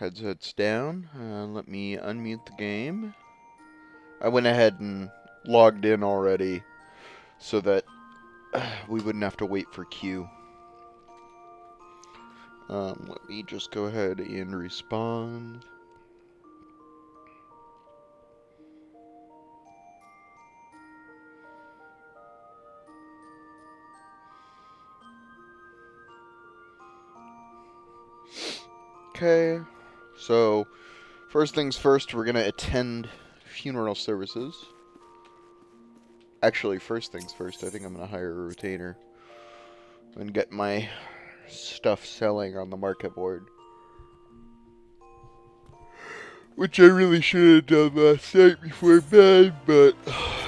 Headsets down. Let me unmute the game. I went ahead and logged in already so that we wouldn't have to wait for Q. Let me just go ahead and respond. Okay, so first things first, we're going to attend funeral services. Actually, first things first, I think I'm going to hire a retainer and get my stuff selling on the market board. Which I really should have done last night before bed, but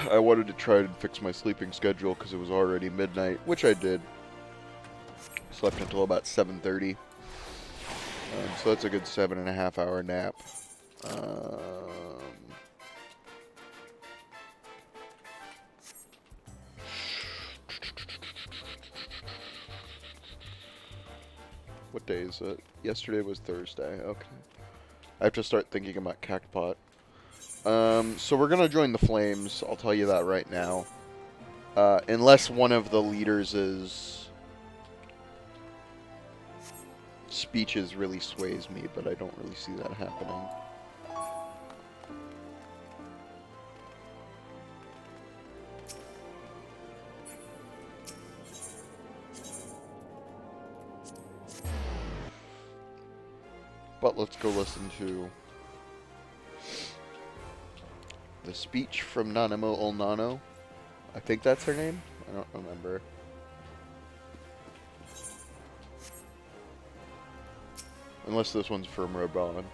I wanted to try and fix my sleeping schedule because it was already midnight, which I did. Slept until about 7:30. So that's a good 7.5 hour nap. What day is it? Yesterday was Thursday. Okay. I have to start thinking about Cactpot. So we're gonna join the Flames. I'll tell you that right now. Unless one of the leaders' speeches really sways me, but I don't really see that happening. But let's go listen to the speech from Nanamo Olnano. I think that's her name. I don't remember. Unless this one's from Robon.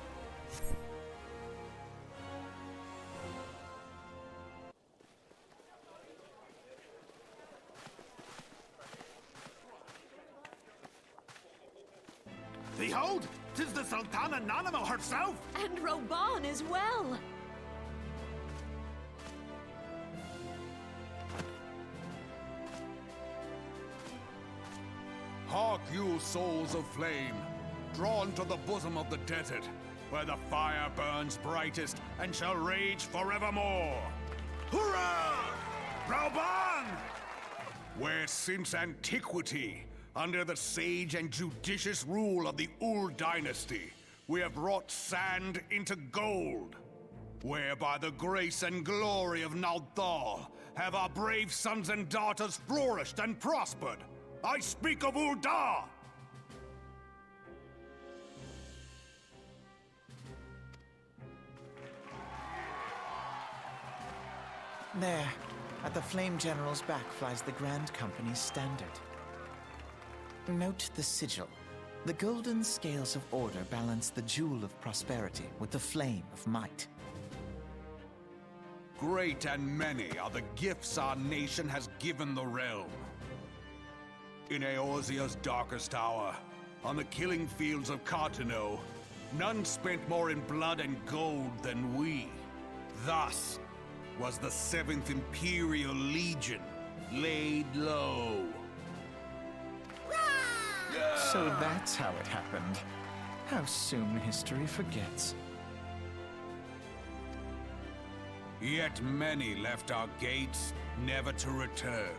Behold, 'tis the Sultana Nanamo herself! And Robon as well! Hark you, souls of flame, drawn to the bosom of the desert, where the fire burns brightest and shall rage forevermore! Hurrah! Rauban! Where since antiquity, under the sage and judicious rule of the Ul dynasty, we have wrought sand into gold. Where by the grace and glory of Nalthal have our brave sons and daughters flourished and prospered. I speak of Ul'dah! There, at the Flame General's back flies the Grand Company's standard. Note the sigil. The golden scales of order balance the jewel of prosperity with the flame of might. Great and many are the gifts our nation has given the realm. In Eorzea's darkest hour, on the killing fields of Cartano, none spent more in blood and gold than we. Thus was the 7th Imperial Legion laid low. So that's how it happened. How soon history forgets. Yet many left our gates, never to return.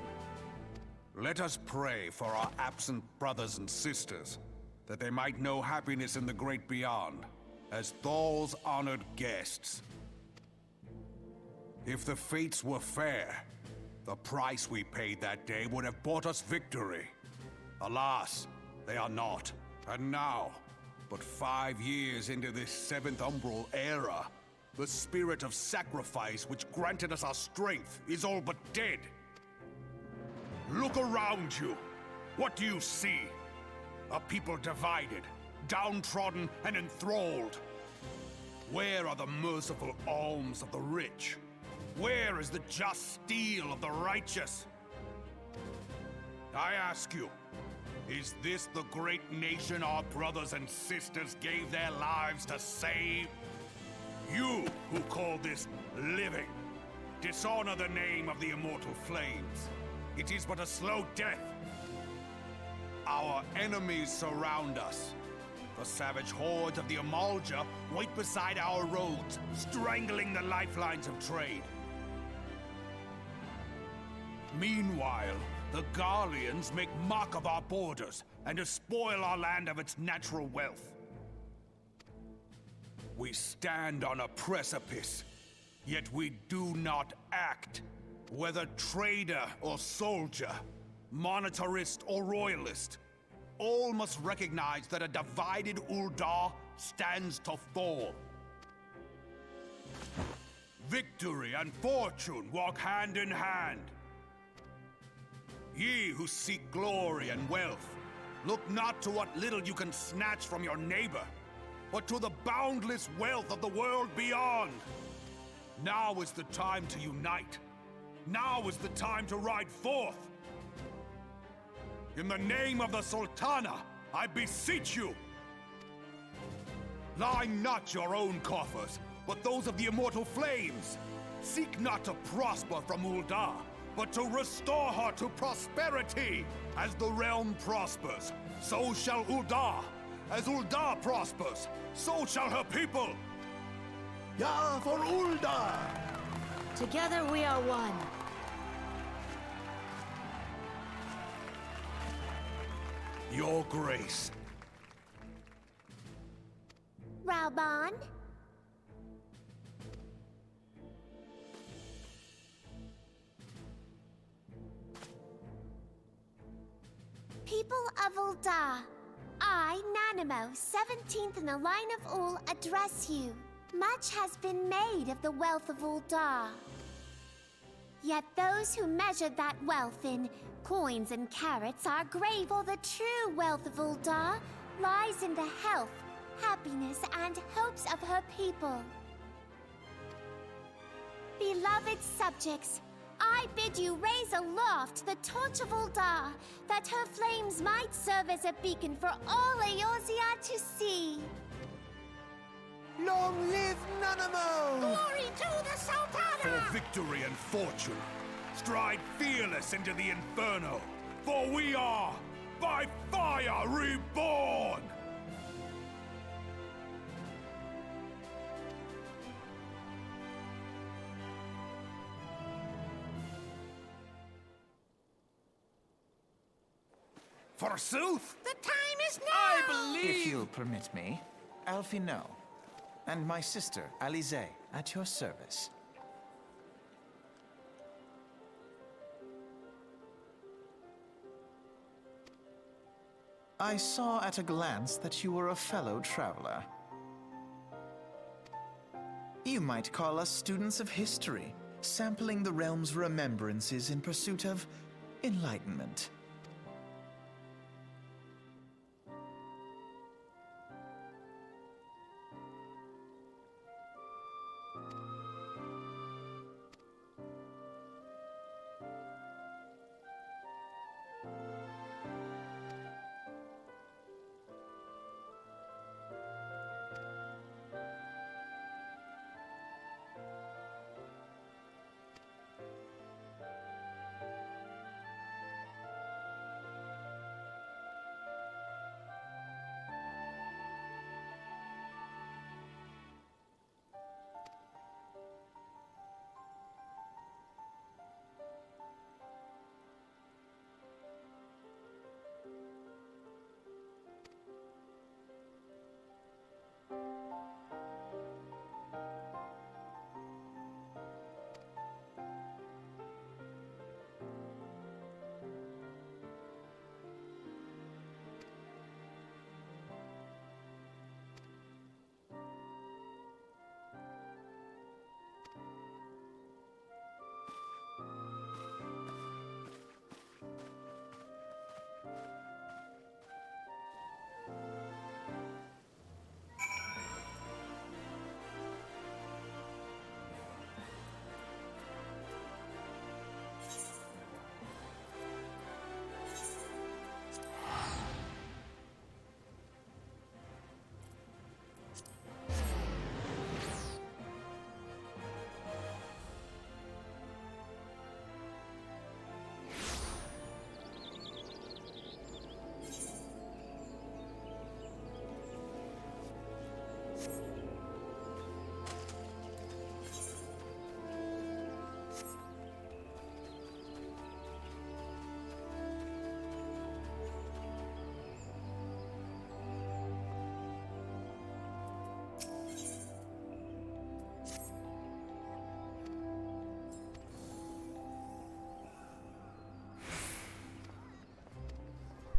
Let us pray for our absent brothers and sisters, that they might know happiness in the great beyond, as Thal's honored guests. If the fates were fair, the price we paid that day would have bought us victory. Alas, they are not. And now, but 5 years into this 7th Umbral era, the spirit of sacrifice which granted us our strength is all but dead. Look around you. What do you see? A people divided, downtrodden and enthralled. Where are the merciful alms of the rich? Where is the just steel of the righteous? I ask you, is this the great nation our brothers and sisters gave their lives to save? You who call this living, dishonor the name of the immortal flames. It is but a slow death. Our enemies surround us. The savage hordes of the Amalja wait beside our roads, strangling the lifelines of trade. Meanwhile, the Garleans make mock of our borders and despoil our land of its natural wealth. We stand on a precipice, yet we do not act. Whether trader or soldier, monetarist or royalist, all must recognize that a divided Ul'dah stands to fall. Victory and fortune walk hand in hand. Ye who seek glory and wealth, look not to what little you can snatch from your neighbor, but to the boundless wealth of the world beyond. Now is the time to unite. Now is the time to ride forth. In the name of the Sultana, I beseech you. Line not your own coffers, but those of the immortal flames. Seek not to prosper from Ul'dah, but to restore her to prosperity. As the realm prospers, so shall Ul'dah. As Ul'dah prospers, so shall her people. Ya for Ul'dah! Together we are one. Your Grace. Raoban? People of Ul'dah, I, Nanimo, 17th in the line of Ul, address you. Much has been made of the wealth of Ul'dah. Yet those who measure that wealth in coins and carats are grave, for the true wealth of Ul'dah lies in the health, happiness, and hopes of her people. Beloved subjects, I bid you raise aloft the torch of Ul'dah, that her flames might serve as a beacon for all Eorzea to see. Long live Nanamo! Glory to the Sultana! For victory and fortune, stride fearless into the inferno, for we are, by fire, reborn! Forsooth! The time is now! If you'll permit me, Alfie No, and my sister, Alize, at your service. I saw at a glance that you were a fellow traveler. You might call us students of history, sampling the realm's remembrances in pursuit of enlightenment.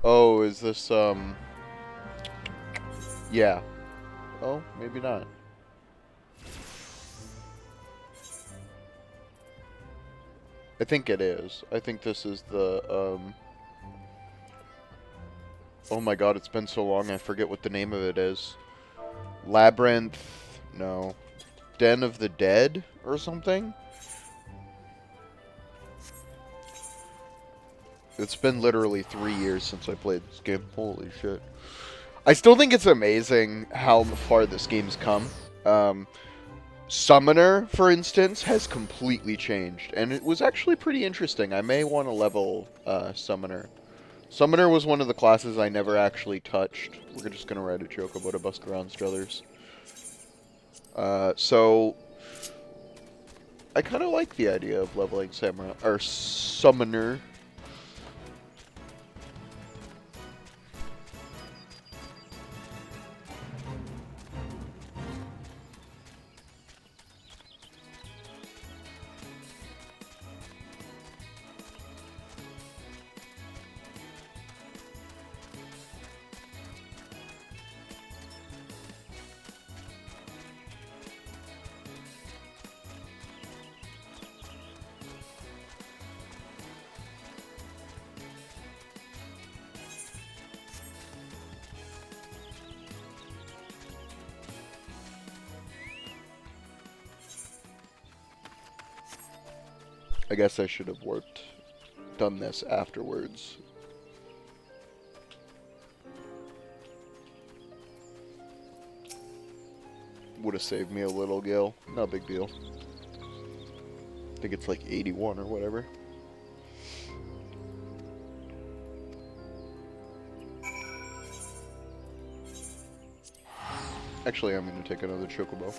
Oh, is this, yeah. Oh, maybe not. I think it is. I think this is the, oh my god, it's been so long I forget what the name of it is. Labyrinth... No. Den of the Dead? Or something? It's been literally 3 years since I played this game. Holy shit. I still think it's amazing how far this game's come. Summoner, for instance, has completely changed. And it was actually pretty interesting. I may want to level Summoner. Summoner was one of the classes I never actually touched. We're just going to ride a chocobo to bust around Struthers. So... I kind of like the idea of leveling Samurai... or Summoner. I guess I should have done this afterwards. Would have saved me a little gil. No big deal. I think it's like 81 or whatever. Actually, I'm going to take another chocobo.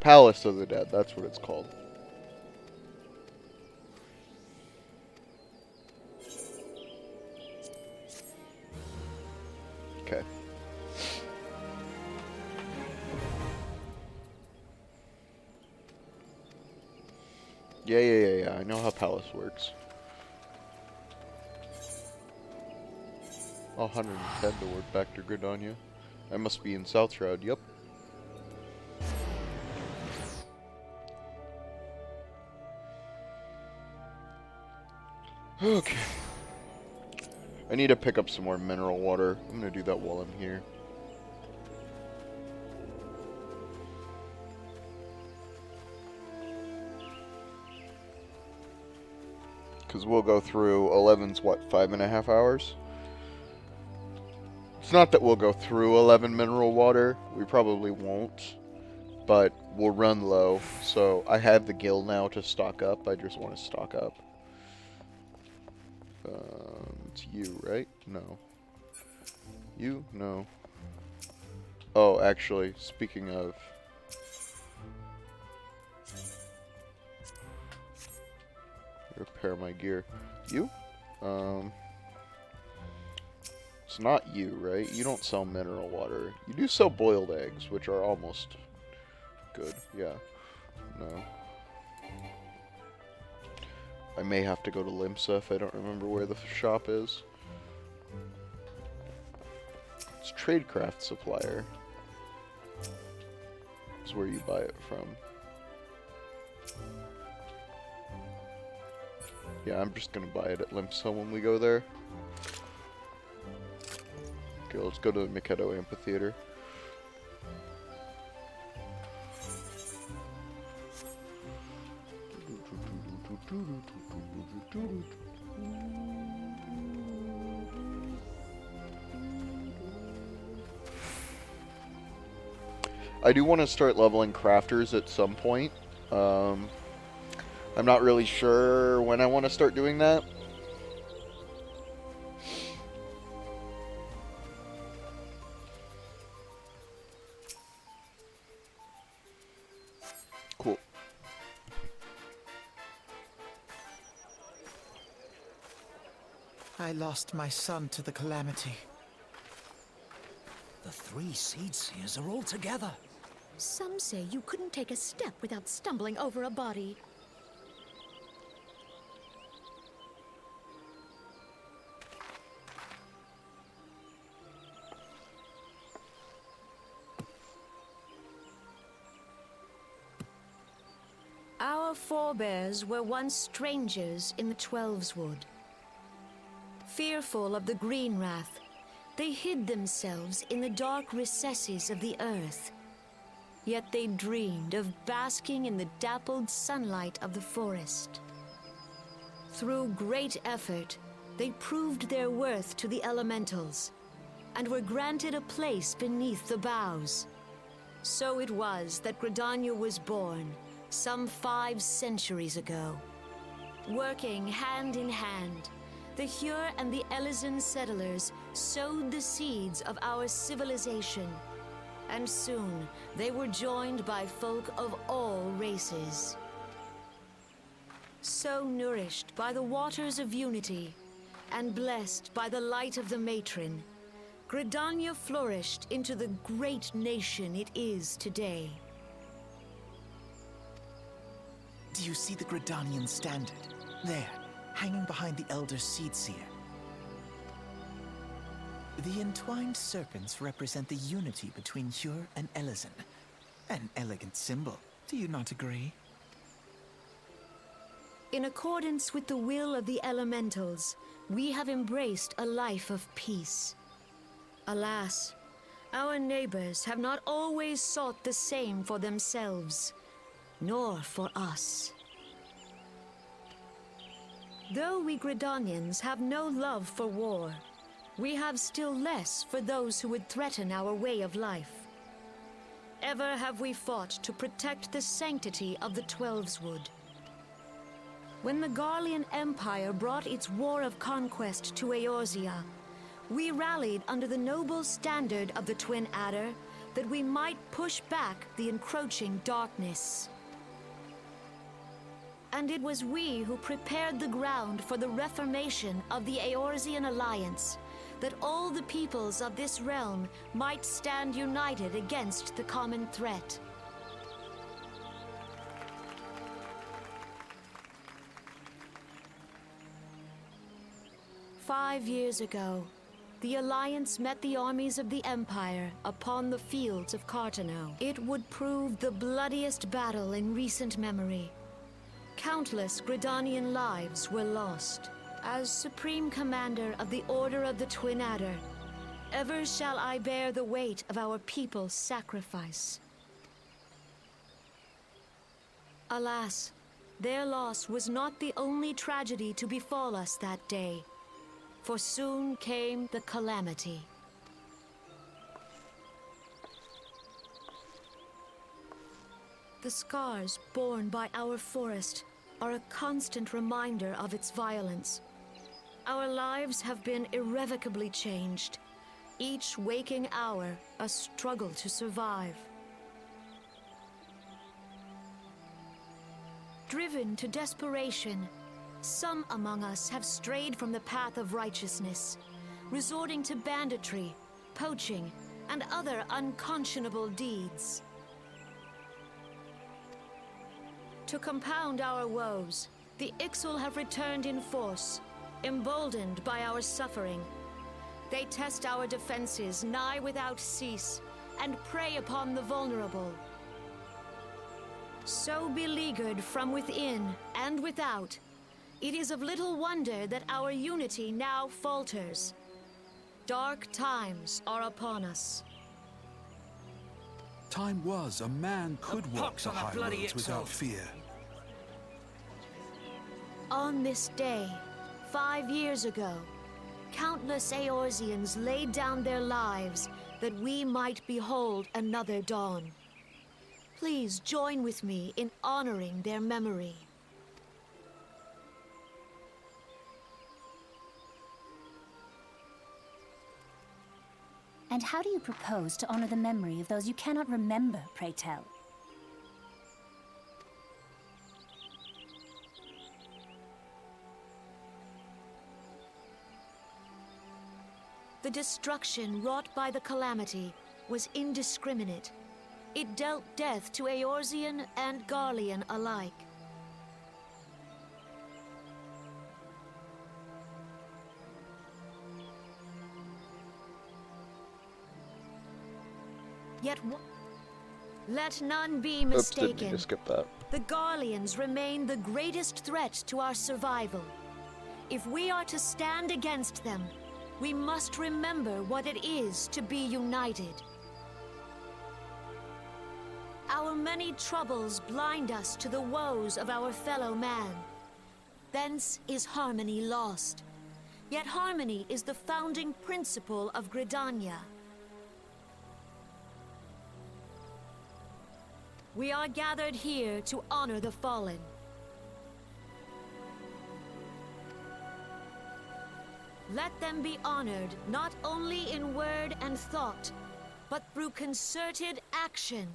Palace of the Dead, that's what it's called. Okay. Yeah. I know how Palace works. 110 to work back to grid on you. I must be in South Shroud, yep. Okay. I need to pick up some more mineral water. I'm gonna do that while I'm here. Because we'll go through 11's, what, 5.5 hours? It's not that we'll go through 11 mineral water. We probably won't. But we'll run low. So I have the gil now to stock up. I just want to stock up. It's you, right? No. You? No. Oh, actually, speaking of... repair my gear. You? It's not you, right? You don't sell mineral water. You do sell boiled eggs, which are almost good. Yeah. No. I may have to go to Limsa if I don't remember where the shop is. It's Tradecraft Supplier. That's where you buy it from. Yeah, I'm just gonna buy it at Limpsum when we go there. Okay, let's go to the Mikado Amphitheater. I do want to start leveling crafters at some point. I'm not really sure when I want to start doing that. Cool. I lost my son to the calamity. The 3 seed seers are all together. Some say you couldn't take a step without stumbling over a body. Our forebears were once strangers in the Twelveswood. Fearful of the Green Wrath, they hid themselves in the dark recesses of the earth. Yet they dreamed of basking in the dappled sunlight of the forest. Through great effort, they proved their worth to the elementals, and were granted a place beneath the boughs. So it was that Gridania was born, some 5 centuries ago. Working hand in hand, the Hyur and the Elysian settlers sowed the seeds of our civilization, and soon they were joined by folk of all races. So nourished by the waters of unity, and blessed by the light of the matron, Gridania flourished into the great nation it is today. Do you see the Gridanian standard? There, hanging behind the Elder Seed Seer. The entwined serpents represent the unity between Hyur and Elysian. An elegant symbol, do you not agree? In accordance with the will of the elementals, we have embraced a life of peace. Alas, our neighbors have not always sought the same for themselves, nor for us. Though we Gridanians have no love for war, we have still less for those who would threaten our way of life. Ever have we fought to protect the sanctity of the Twelveswood. When the Garlean Empire brought its war of conquest to Eorzea, we rallied under the noble standard of the Twin Adder that we might push back the encroaching darkness. And it was we who prepared the ground for the reformation of the Eorzean Alliance, that all the peoples of this realm might stand united against the common threat. "5 years ago, the Alliance met the armies of the Empire upon the fields of Cartano. It would prove the bloodiest battle in recent memory. Countless Gridanian lives were lost. As Supreme Commander of the Order of the Twin Adder, ever shall I bear the weight of our people's sacrifice. Alas, their loss was not the only tragedy to befall us that day, for soon came the calamity. The scars borne by our forest are a constant reminder of its violence. Our lives have been irrevocably changed, each waking hour a struggle to survive. Driven to desperation, some among us have strayed from the path of righteousness, resorting to banditry, poaching, and other unconscionable deeds. To compound our woes, the Ixal have returned in force, emboldened by our suffering. They test our defenses nigh without cease, and prey upon the vulnerable. So beleaguered from within and without, It is of little wonder that our unity now falters. Dark times are upon us. Time was a man could walk pox the on a high bloody roads without Ixo. fear. On this day, 5 years ago, countless Eorzeans laid down their lives that we might behold another dawn. Please join with me in honoring their memory. And how do you propose to honor the memory of those you cannot remember, pray tell? The destruction wrought by the calamity was indiscriminate. It dealt death to Eorzean and Garlean alike. Yet let none be Oops, didn't mean mistaken. to skip that. The Garleans remain the greatest threat to our survival. If we are to stand against them, we must remember what it is to be united. Our many troubles blind us to the woes of our fellow man. Thence is harmony lost. Yet harmony is the founding principle of Gridania. We are gathered here to honor the fallen. Let them be honored not only in word and thought, but through concerted action.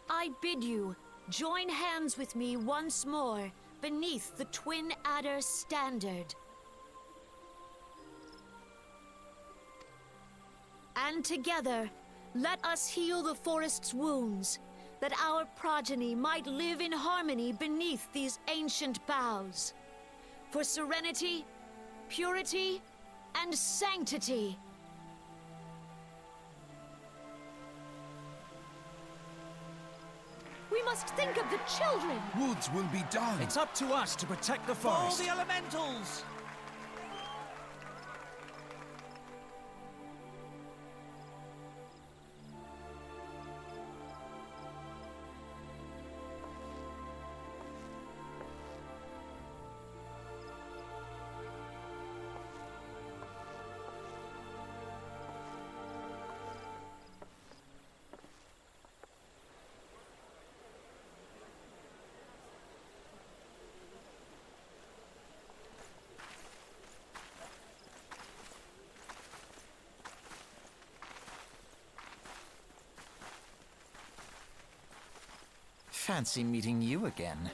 I bid you join hands with me once more beneath the Twin Adder standard. And together, let us heal the forest's wounds, that our progeny might live in harmony beneath these ancient boughs. For serenity, purity, and sanctity. We must think of the children! Woods will be done. It's up to us to protect the All forest. the elementals! Fancy meeting you again.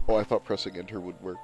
Oh, I thought pressing enter would work.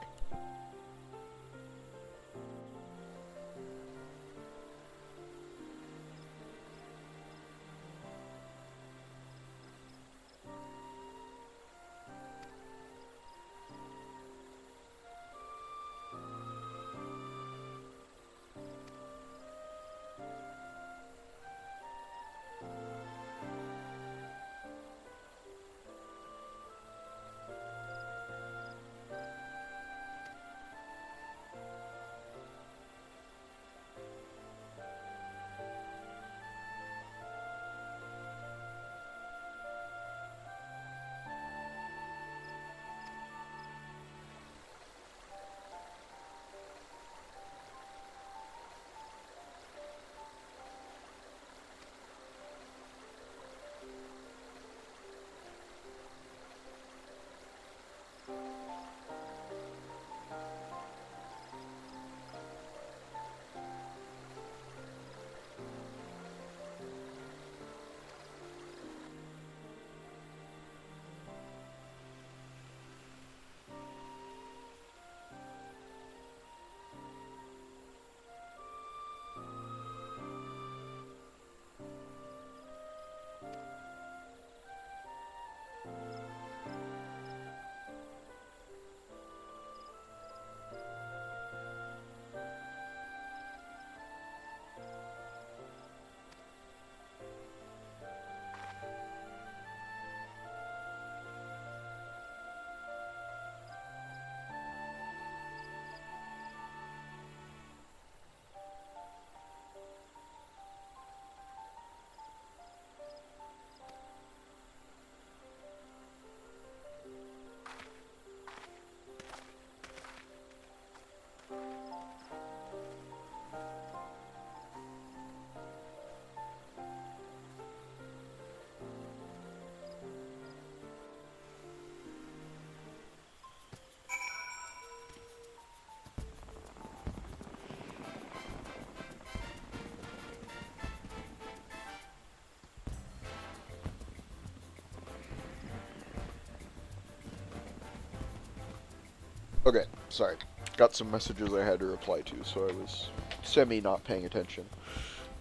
Okay, sorry. Got some messages I had to reply to, so I was semi not paying attention.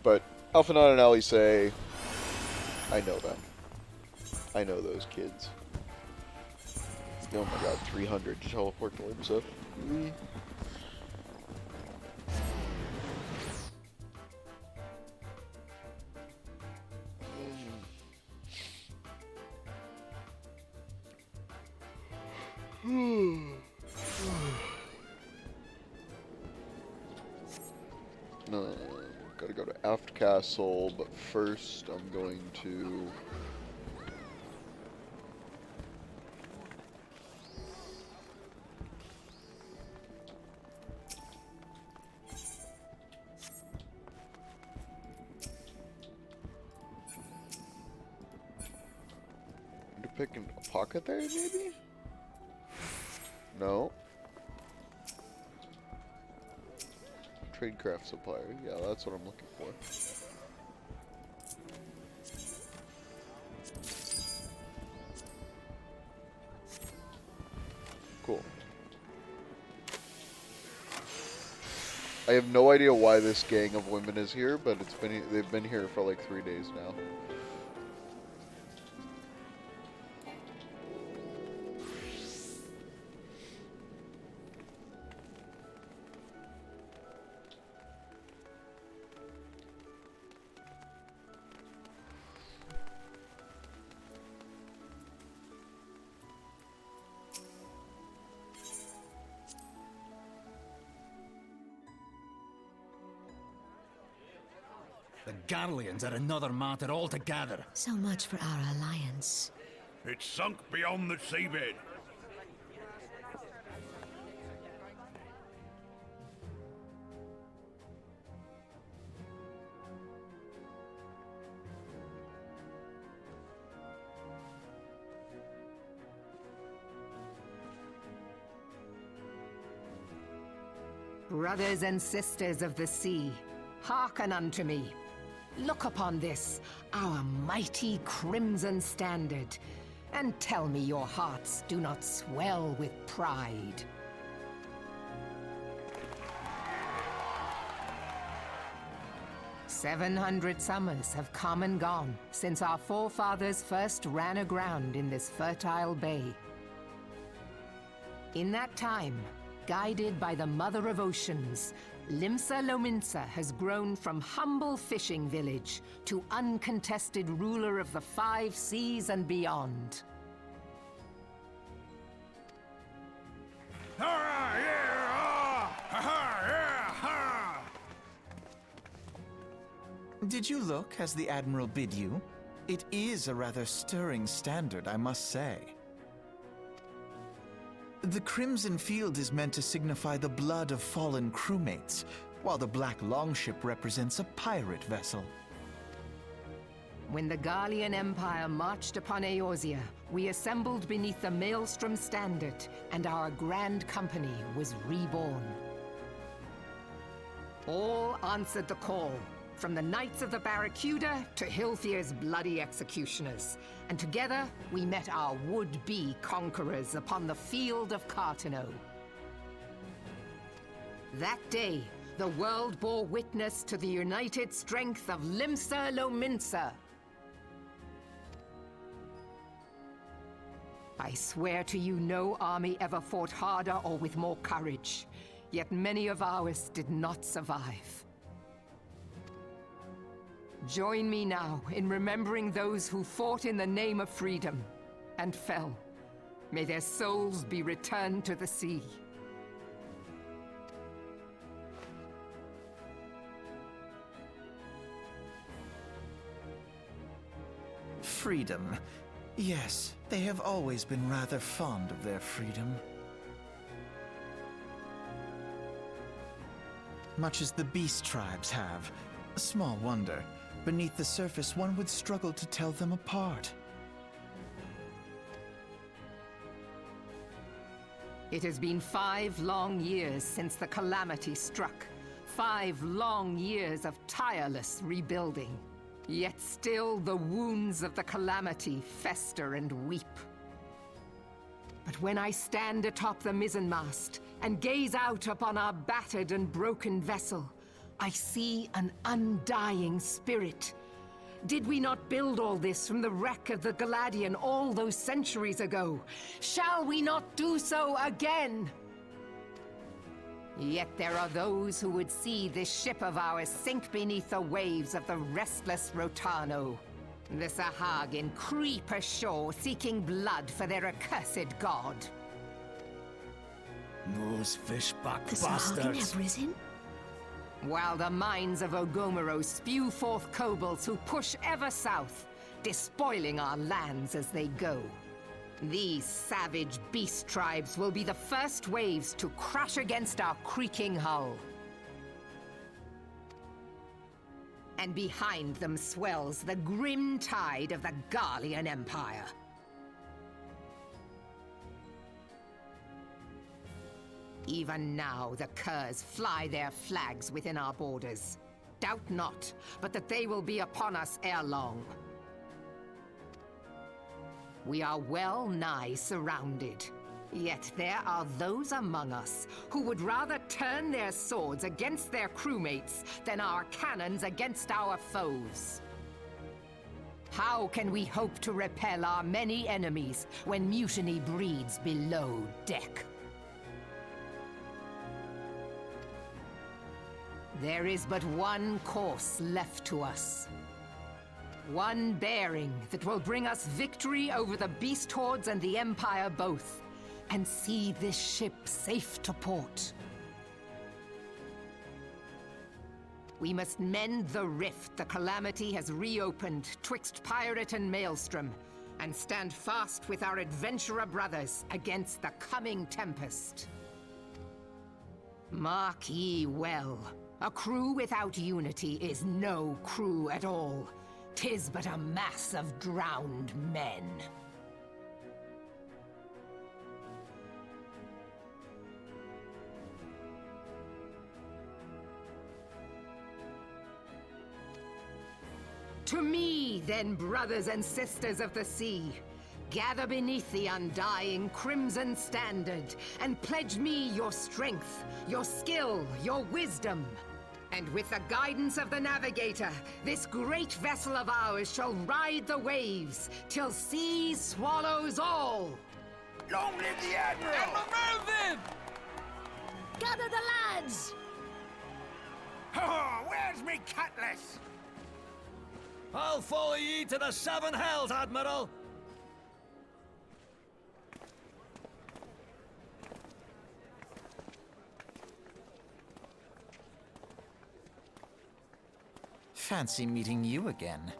But Alphanon and Ellie say, I know them. I know those kids. Oh my god, 300 to teleport to Limsa. Really? Gotta go to Aft Castle, but first I'm going to... pick a pocket there, maybe? No. Tradecraft supplier. Yeah, that's what I'm looking for. Cool. I have no idea why this gang of women is here, but they've been here for like 3 days now. The Garleans are another matter altogether. So much for our alliance. It's sunk beyond the seabed. Brothers and sisters of the sea, hearken unto me. Look upon this, our mighty crimson standard, and tell me your hearts do not swell with pride. "700 summers have come and gone since our forefathers first ran aground in this fertile bay. In that time, guided by the Mother of Oceans, Limsa Lominsa has grown from humble fishing village to uncontested ruler of the 5 seas and beyond. Did you look as the Admiral bid you? It is a rather stirring standard, I must say. The crimson field is meant to signify the blood of fallen crewmates, while the black longship represents a pirate vessel. When the Garlean Empire marched upon Eorzea, we assembled beneath the Maelstrom standard, and our grand company was reborn. All answered the call, from the Knights of the Barracuda to Hilfir's bloody executioners, and together we met our would-be conquerors upon the field of Cartano. That day, the world bore witness to the united strength of Limsa Lominsa. I swear to you, no army ever fought harder or with more courage, yet many of ours did not survive. Join me now in remembering those who fought in the name of freedom and fell. May their souls be returned to the sea. Freedom. Yes, they have always been rather fond of their freedom. Much as the beast tribes have. Small wonder. Beneath the surface, one would struggle to tell them apart. It has been 5 long years since the calamity struck. 5 long years of tireless rebuilding. Yet still the wounds of the calamity fester and weep. But when I stand atop the mizzenmast and gaze out upon our battered and broken vessel, I see an undying spirit. Did we not build all this from the wreck of the Galadian all those centuries ago? Shall we not do so again? Yet there are those who would see this ship of ours sink beneath the waves of the restless Rotano. The Sahagin creep ashore seeking blood for their accursed god. Those fishback The Sahagin have risen? While the mines of Ogomoro spew forth kobolds who push ever south, despoiling our lands as they go. These savage beast tribes will be the first waves to crash against our creaking hull. And behind them swells the grim tide of the Garlean Empire. Even now, the curs fly their flags within our borders. Doubt not, but that they will be upon us ere long. We are well nigh surrounded. Yet there are those among us who would rather turn their swords against their crewmates than our cannons against our foes. How can we hope to repel our many enemies when mutiny breeds below deck? There is but one course left to us. One bearing that will bring us victory over the beast hordes and the Empire both, and see this ship safe to port. We must mend the rift the Calamity has reopened twixt pirate and maelstrom, and stand fast with our adventurer brothers against the coming tempest. Mark ye well, a crew without unity is no crew at all. 'Tis but a mass of drowned men. To me, then, brothers and sisters of the sea, gather beneath the undying crimson standard, and pledge me your strength, your skill, your wisdom. And with the guidance of the navigator, this great vessel of ours shall ride the waves, till sea swallows all! Long live the Admiral! Admiral Melvin! Gather the lads! Oh, where's me cutlass? I'll follow ye to the seven hells, Admiral! Fancy meeting you again.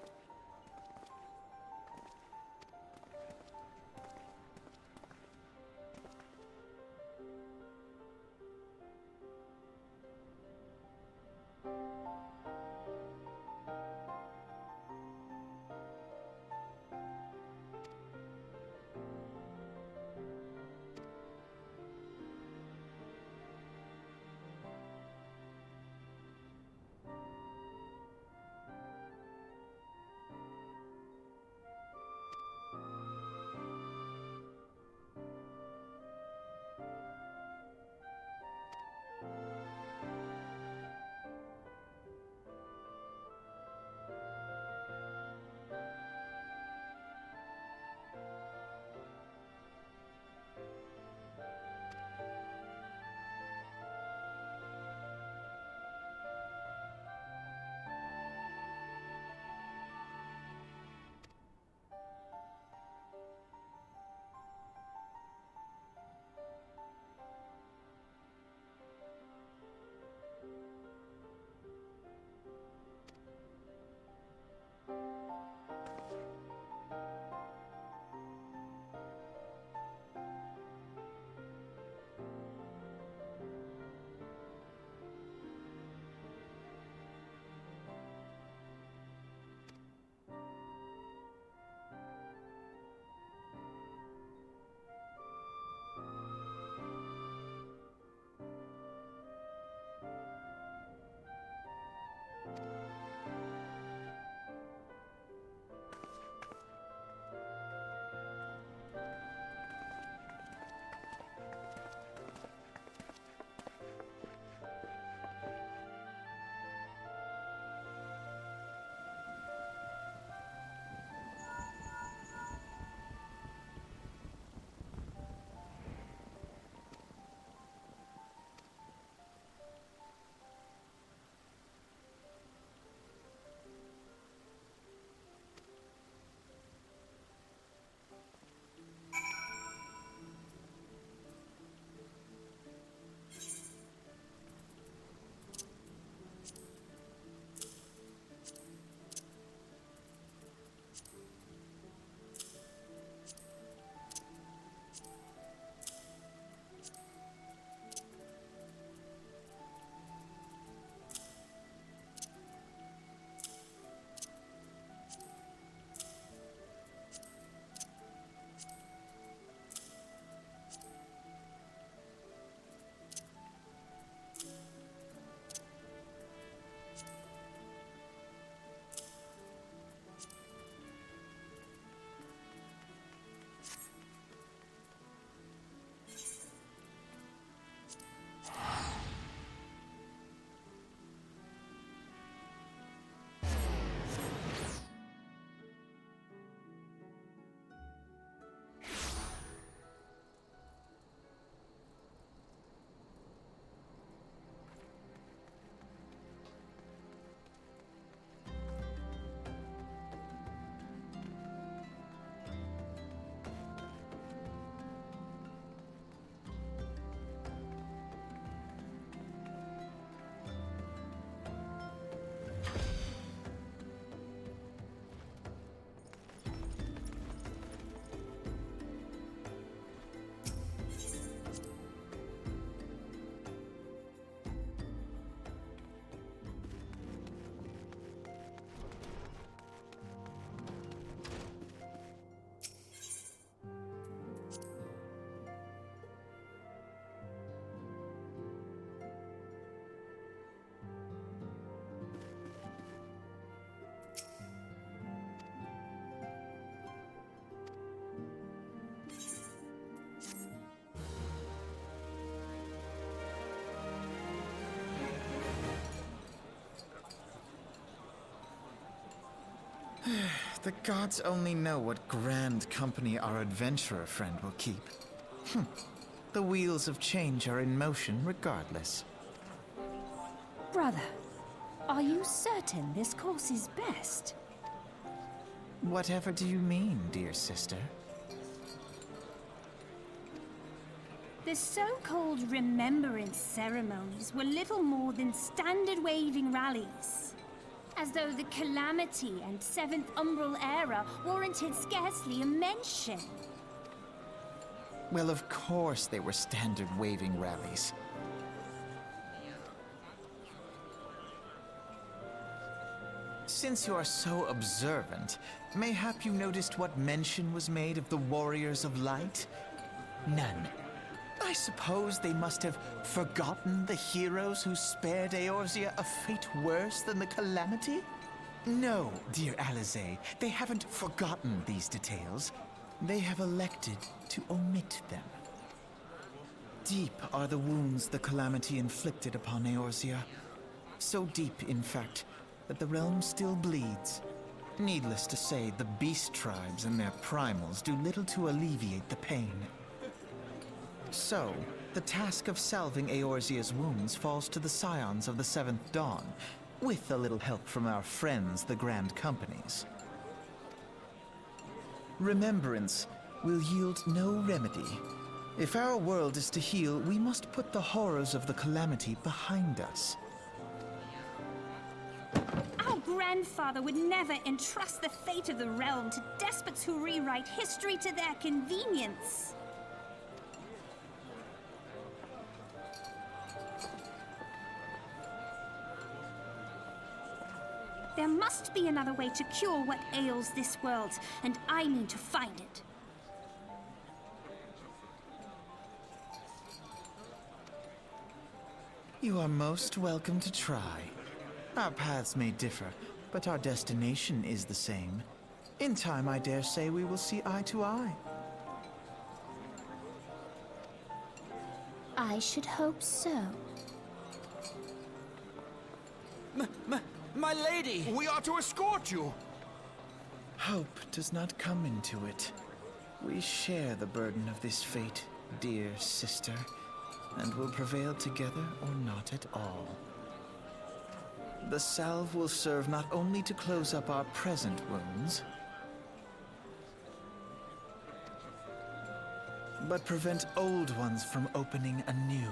The gods only know what grand company our adventurer friend will keep. The wheels of change are in motion regardless. Brother, are you certain this course is best? Whatever do you mean, dear sister? The so-called remembrance ceremonies were little more than standard waving rallies. As though the Calamity and Seventh Umbral era warranted scarcely a mention. Well, of course they were standard waving rallies. Since you are so observant, mayhap you noticed what mention was made of the Warriors of Light? None. I suppose they must have forgotten the heroes who spared Eorzea a fate worse than the Calamity? No, dear Eorzea, they haven't forgotten these details. They have elected to omit them. Deep are the wounds the Calamity inflicted upon Eorzea. So deep, in fact, that the realm still bleeds. Needless to say, the beast tribes and their primals do little to alleviate the pain. So, the task of salving Eorzea's wounds falls to the scions of the Seventh Dawn, with a little help from our friends, the Grand Companies. Remembrance will yield no remedy. If our world is to heal, we must put the horrors of the Calamity behind us. Our grandfather would never entrust the fate of the realm to despots who rewrite history to their convenience. There must be another way to cure what ails this world, and I mean to find it. You are most welcome to try. Our paths may differ, but our destination is the same. In time, I dare say we will see eye to eye. I should hope so. My lady! We are to escort you. Hope does not come into it. We share the burden of this fate, dear sister, and will prevail together or not at all. The salve will serve not only to close up our present wounds, but prevent old ones from opening anew.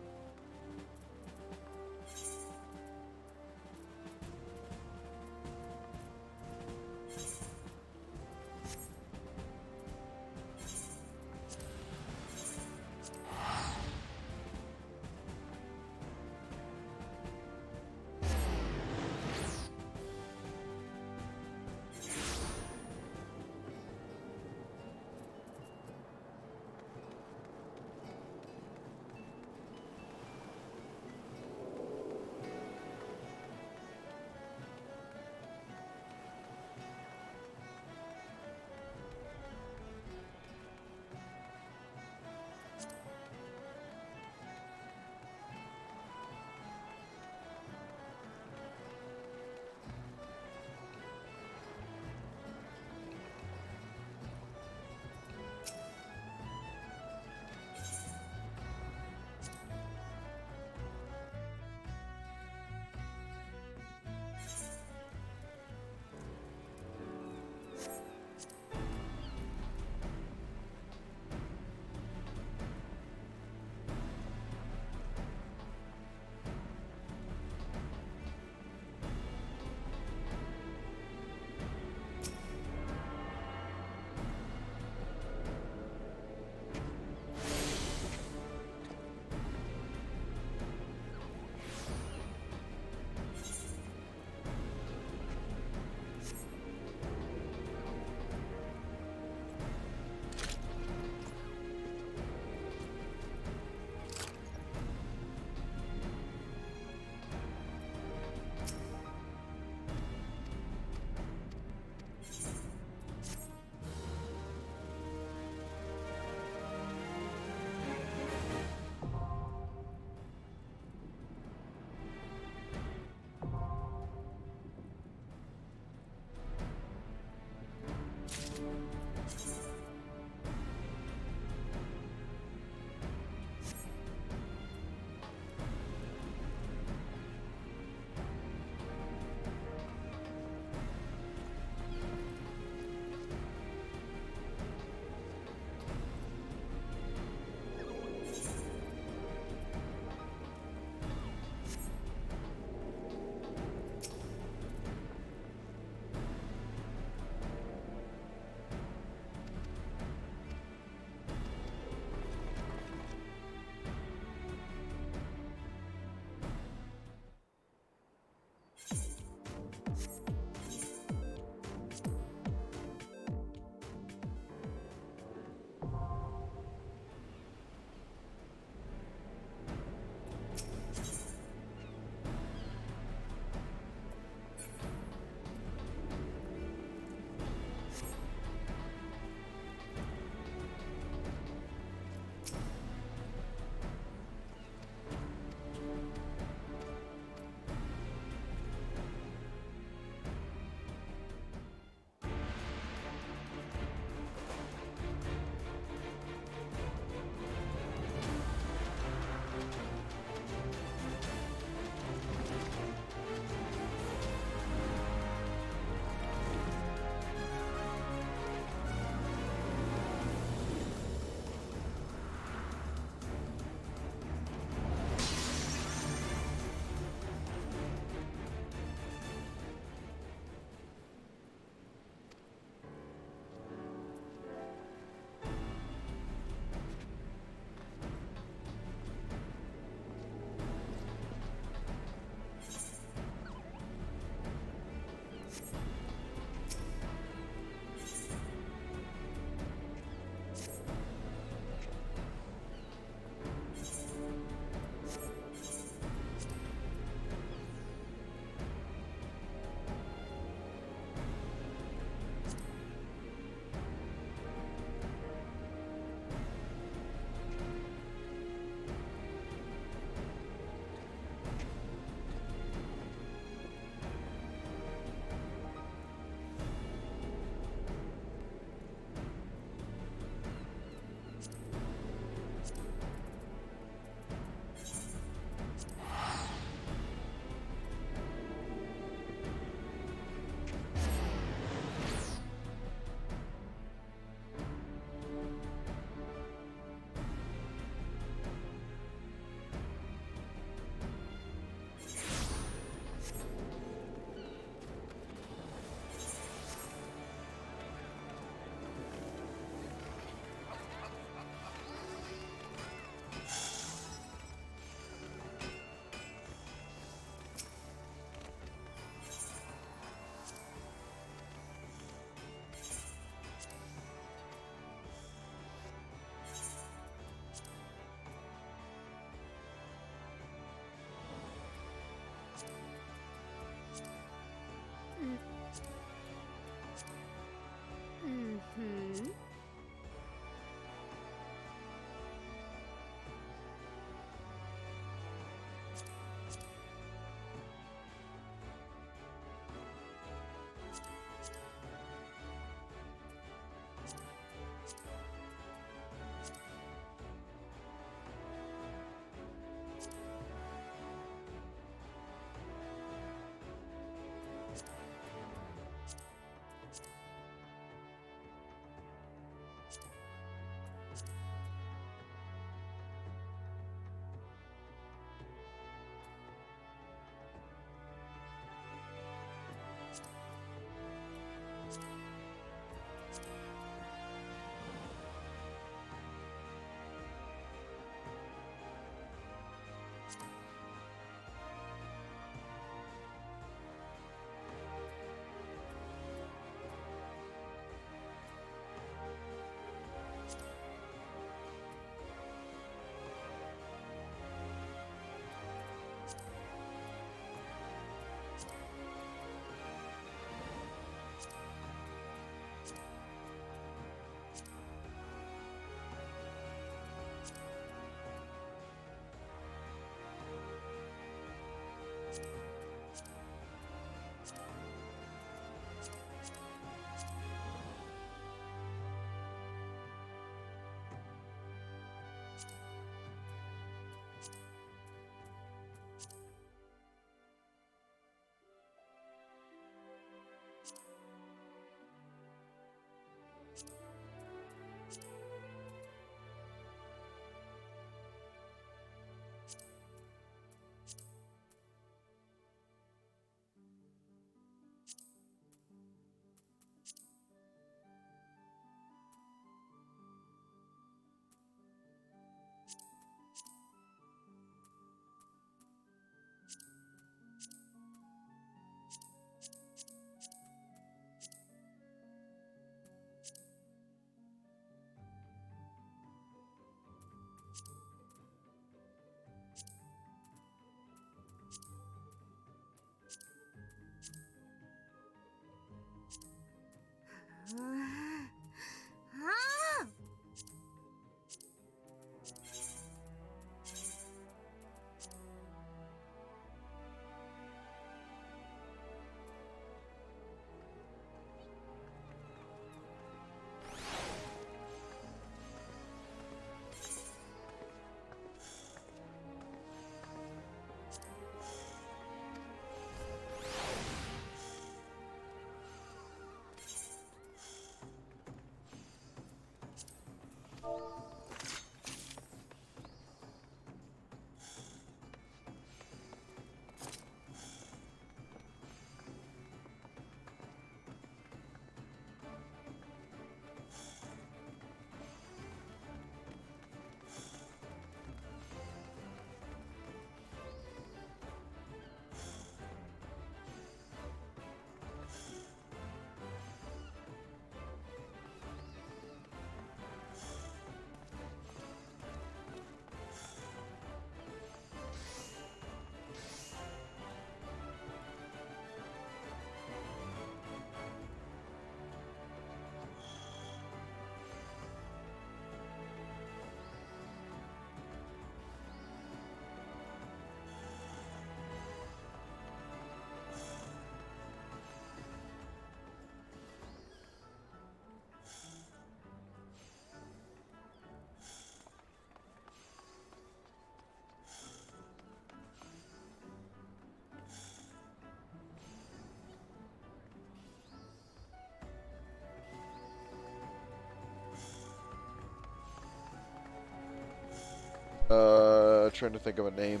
Trying to think of a name.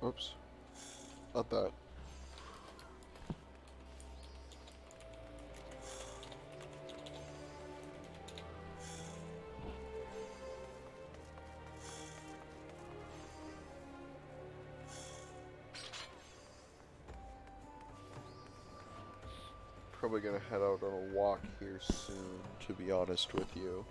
Oops. Not that. Probably gonna head out on a walk here soon, to be honest with you.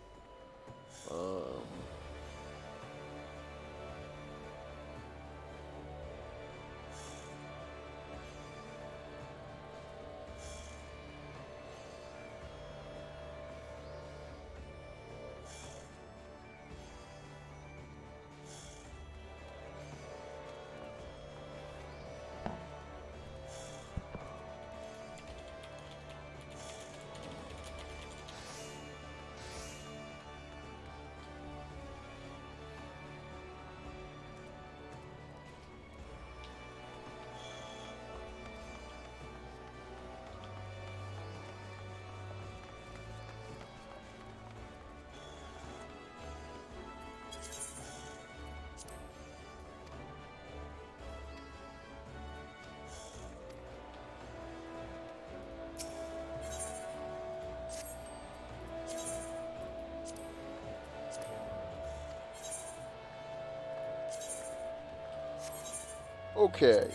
Okay.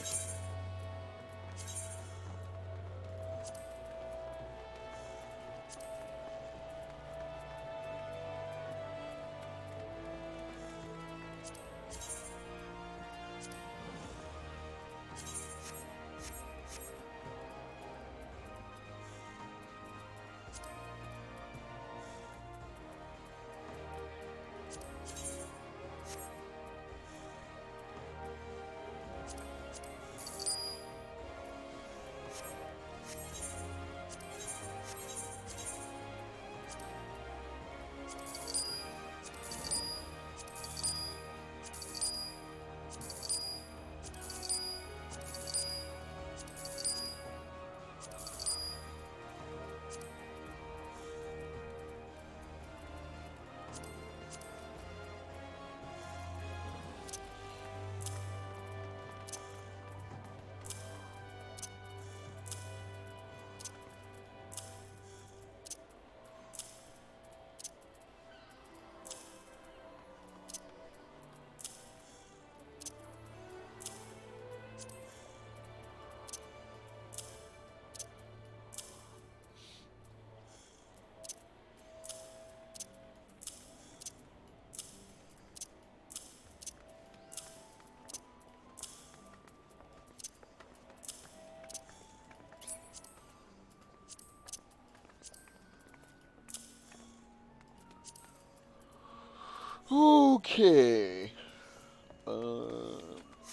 Okay.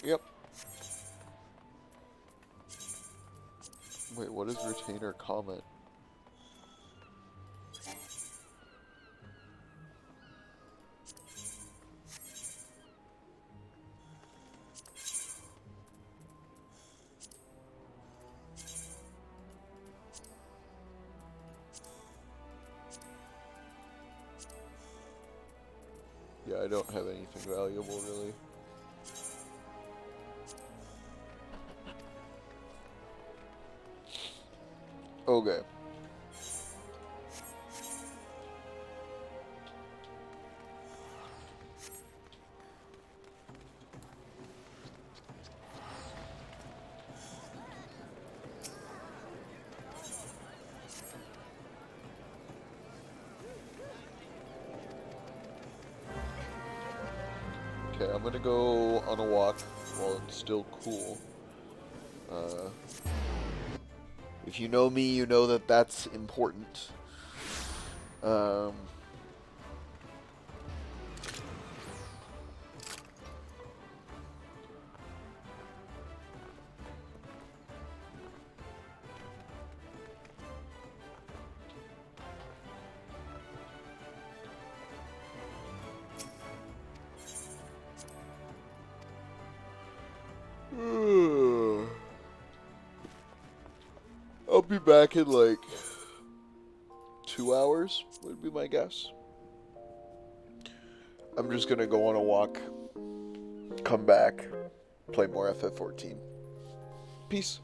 Yep. Wait, what is retainer comment? Yeah, I don't have anything valuable, really. Okay. Okay, I'm gonna go on a walk while it's still cool. If you know me, you know that that's important. I'll be back in like 2 hours, would be my guess. I'm just gonna go on a walk, come back, play more FF14. Peace.